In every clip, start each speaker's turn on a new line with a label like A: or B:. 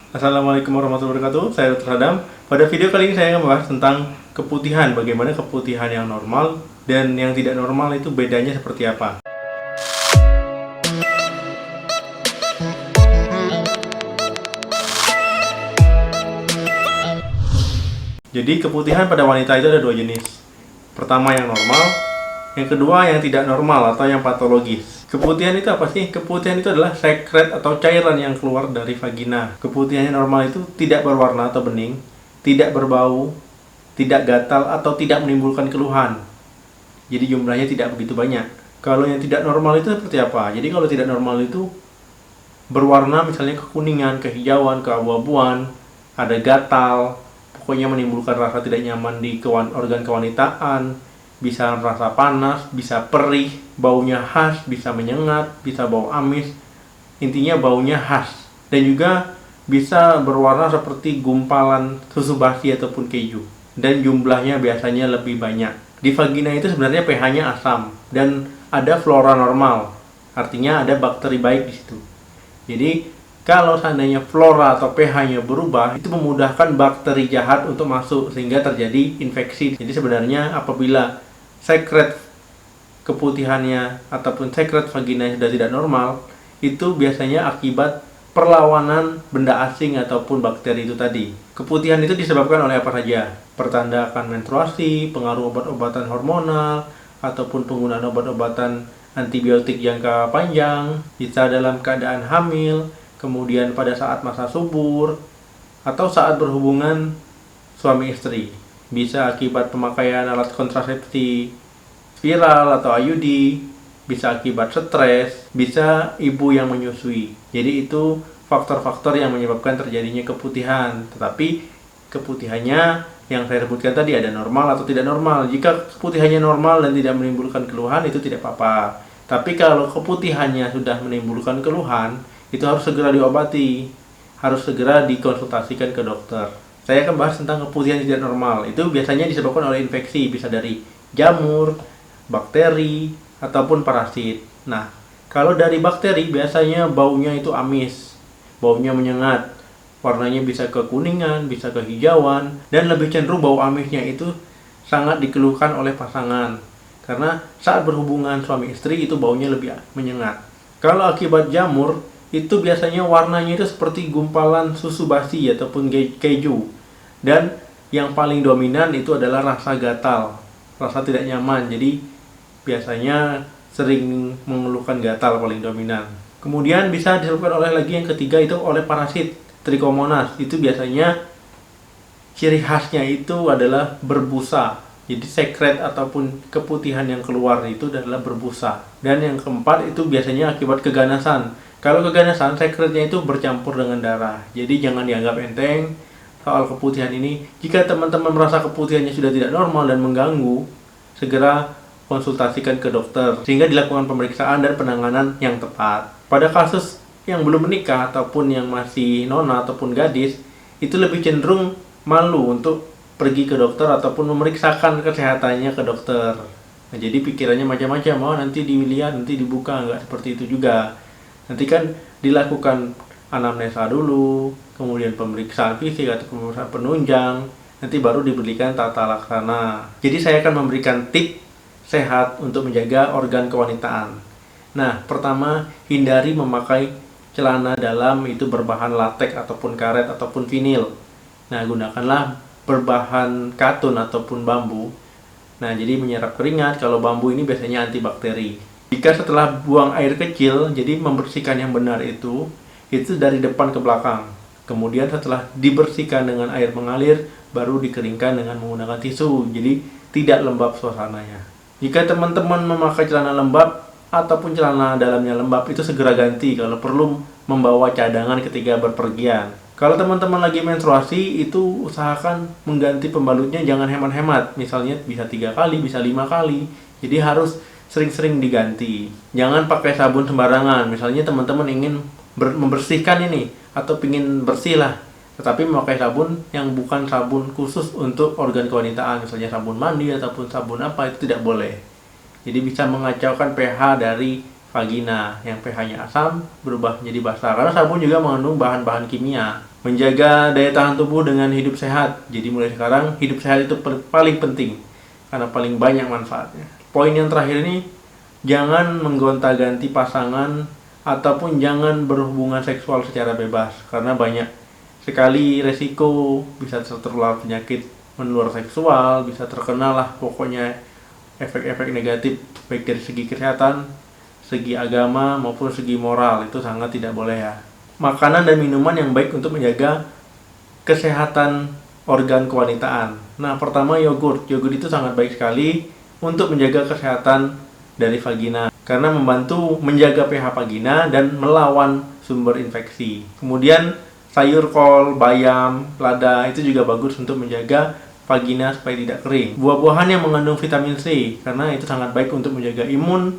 A: Assalamualaikum warahmatullahi wabarakatuh. Saya Dr. Adam. Pada video kali ini saya akan membahas tentang keputihan. Bagaimana keputihan yang normal dan yang tidak normal itu bedanya seperti apa. Jadi keputihan pada wanita itu ada dua jenis. Pertama yang normal, yang kedua yang tidak normal atau yang patologis. Keputihan itu apa sih? Keputihan itu adalah sekret atau cairan yang keluar dari vagina. Keputihan yang normal itu tidak berwarna atau bening, tidak berbau, tidak gatal atau tidak menimbulkan keluhan. Jadi jumlahnya tidak begitu banyak. Kalau yang tidak normal itu seperti apa? Jadi kalau tidak normal itu berwarna misalnya kekuningan, kehijauan, keabu-abuan, ada gatal, pokoknya menimbulkan rasa tidak nyaman di organ kewanitaan, bisa rasa panas, bisa perih, baunya khas, bisa menyengat, bisa bau amis. Intinya baunya khas. Dan juga bisa berwarna seperti gumpalan susu basi ataupun keju. Dan jumlahnya biasanya lebih banyak. Di vagina itu sebenarnya pH-nya asam dan ada flora normal. Artinya ada bakteri baik di situ. Jadi kalau seandainya flora atau pH-nya berubah, itu memudahkan bakteri jahat untuk masuk sehingga terjadi infeksi. Jadi sebenarnya apabila sekret keputihannya ataupun sekret vagina sudah tidak normal, itu biasanya akibat perlawanan benda asing ataupun bakteri itu tadi. Keputihan itu disebabkan oleh apa saja? Pertanda akan menstruasi, pengaruh obat-obatan hormonal, ataupun penggunaan obat-obatan antibiotik jangka panjang, bisa dalam keadaan hamil, kemudian pada saat masa subur, atau saat berhubungan suami istri. Bisa akibat pemakaian alat kontrasepsi spiral atau IUD, bisa akibat stres, bisa ibu yang menyusui. Jadi itu faktor-faktor yang menyebabkan terjadinya keputihan. Tetapi keputihannya yang saya sebutkan tadi ada normal atau tidak normal. Jika keputihannya normal dan tidak menimbulkan keluhan, itu tidak apa-apa. Tapi kalau keputihannya sudah menimbulkan keluhan, itu harus segera diobati, harus segera dikonsultasikan ke dokter. Saya akan bahas tentang keputihan tidak normal. Itu biasanya disebabkan oleh infeksi, bisa dari jamur, bakteri, ataupun parasit. Nah, kalau dari bakteri biasanya baunya itu amis, baunya menyengat, warnanya bisa kekuningan, bisa kehijauan, dan lebih cenderung bau amisnya itu sangat dikeluhkan oleh pasangan. Karena saat berhubungan suami istri itu baunya lebih menyengat. Kalau akibat jamur, itu biasanya warnanya itu seperti gumpalan susu basi ataupun keju. Dan yang paling dominan itu adalah rasa gatal, rasa tidak nyaman. Jadi biasanya sering mengeluhkan gatal paling dominan. Kemudian bisa disebabkan oleh lagi yang ketiga itu oleh parasit Trichomonas. Itu biasanya ciri khasnya itu adalah berbusa. Jadi sekret ataupun keputihan yang keluar itu adalah berbusa. Dan yang keempat itu biasanya akibat keganasan. Kalau keganasan, sekretnya itu bercampur dengan darah. Jadi jangan dianggap enteng soal keputihan ini. Jika teman-teman merasa keputihannya sudah tidak normal dan mengganggu, segera konsultasikan ke dokter sehingga dilakukan pemeriksaan dan penanganan yang tepat. Pada kasus yang belum menikah ataupun yang masih nona ataupun gadis, itu lebih cenderung malu untuk pergi ke dokter ataupun memeriksakan kesehatannya ke dokter. Nah, jadi pikirannya macam-macam, nanti dilihat, nanti dibuka, nggak seperti itu juga. Nanti kan dilakukan anamnesa dulu, kemudian pemeriksaan fisik atau pemeriksaan penunjang, nanti baru diberikan tata laksana. Jadi saya akan memberikan tips sehat untuk menjaga organ kewanitaan. Nah, pertama, hindari memakai celana dalam itu berbahan latex ataupun karet ataupun vinil. Nah, gunakanlah berbahan katun ataupun bambu. Nah, jadi menyerap keringat. Kalau bambu ini biasanya antibakteri. Jika setelah buang air kecil, jadi membersihkan yang benar itu dari depan ke belakang. Kemudian setelah dibersihkan dengan air mengalir, baru dikeringkan dengan menggunakan tisu. Jadi tidak lembab suasananya. Jika teman-teman memakai celana lembab ataupun celana dalamnya lembab, itu segera ganti kalau perlu membawa cadangan ketika berpergian. Kalau teman-teman lagi menstruasi, itu usahakan mengganti pembalutnya, jangan hemat-hemat. Misalnya bisa 3 kali, bisa 5 kali. Jadi harus sering-sering diganti. Jangan pakai sabun sembarangan. Misalnya teman-teman ingin membersihkan ini atau ingin bersih lah, tetapi memakai sabun yang bukan sabun khusus untuk organ kewanitaan, misalnya sabun mandi ataupun sabun apa, itu tidak boleh. Jadi bisa mengacaukan pH dari vagina yang pH-nya asam berubah menjadi basa, karena sabun juga mengandung bahan-bahan kimia. Menjaga daya tahan tubuh dengan hidup sehat. Jadi mulai sekarang hidup sehat itu paling penting karena paling banyak manfaatnya. Poin yang terakhir ini, jangan menggonta-ganti pasangan ataupun jangan berhubungan seksual secara bebas karena banyak sekali resiko bisa tertular penyakit menular seksual, bisa terkena lah pokoknya efek-efek negatif baik dari segi kesehatan, segi agama maupun segi moral. Itu sangat tidak boleh ya. Makanan dan minuman yang baik untuk menjaga kesehatan organ kewanitaan. Nah, pertama yogurt. Yogurt itu sangat baik sekali untuk menjaga kesehatan dari vagina karena membantu menjaga pH vagina dan melawan sumber infeksi. Kemudian sayur kol, bayam, lada itu juga bagus untuk menjaga vagina supaya tidak kering. Buah-buahan yang mengandung vitamin C karena itu sangat baik untuk menjaga imun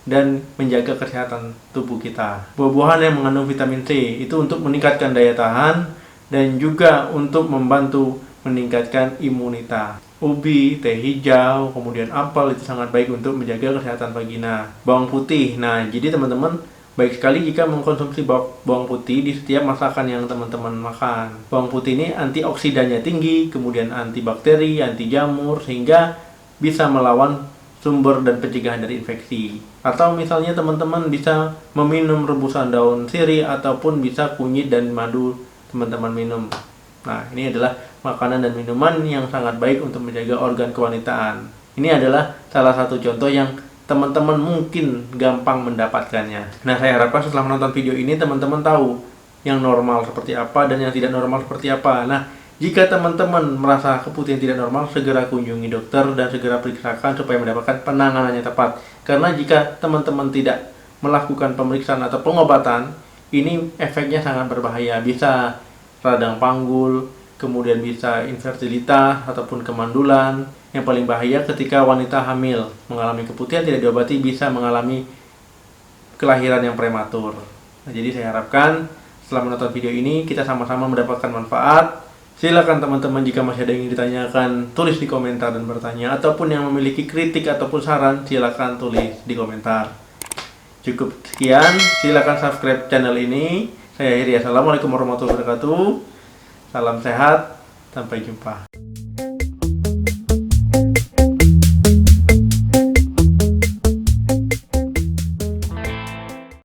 A: dan menjaga kesehatan tubuh kita. Buah-buahan yang mengandung vitamin C itu untuk meningkatkan daya tahan dan juga untuk membantu meningkatkan imunitas. Ubi, teh hijau, kemudian apel itu sangat baik untuk menjaga kesehatan vagina. Bawang putih. Nah, jadi teman-teman baik sekali jika mengkonsumsi bawang putih di setiap masakan yang teman-teman makan. Bawang putih ini antioksidannya tinggi, kemudian antibakteri, anti jamur, sehingga bisa melawan sumber dan pencegahan dari infeksi. Atau misalnya teman-teman bisa meminum rebusan daun sirih ataupun bisa kunyit dan madu teman-teman minum. Nah, ini adalah makanan dan minuman yang sangat baik untuk menjaga organ kewanitaan. Ini adalah salah satu contoh yang teman-teman mungkin gampang mendapatkannya. Nah, saya harapkan setelah menonton video ini teman-teman tahu yang normal seperti apa dan yang tidak normal seperti apa. Nah, jika teman-teman merasa keputihan tidak normal, segera kunjungi dokter dan segera periksakan supaya mendapatkan penanganan yang tepat. Karena jika teman-teman tidak melakukan pemeriksaan atau pengobatan, ini efeknya sangat berbahaya. Bisa radang panggul, kemudian bisa infertilitas ataupun kemandulan. Yang paling bahaya ketika wanita hamil mengalami keputihan tidak diobati bisa mengalami kelahiran yang prematur. Nah, jadi saya harapkan setelah menonton video ini kita sama-sama mendapatkan manfaat. Silakan teman-teman jika masih ada yang ingin ditanyakan, tulis di komentar dan bertanya. Ataupun yang memiliki kritik ataupun saran, silakan tulis di komentar. Cukup sekian, silakan subscribe channel ini. Saya akhiri. Assalamualaikum warahmatullahi wabarakatuh. Salam sehat, sampai jumpa.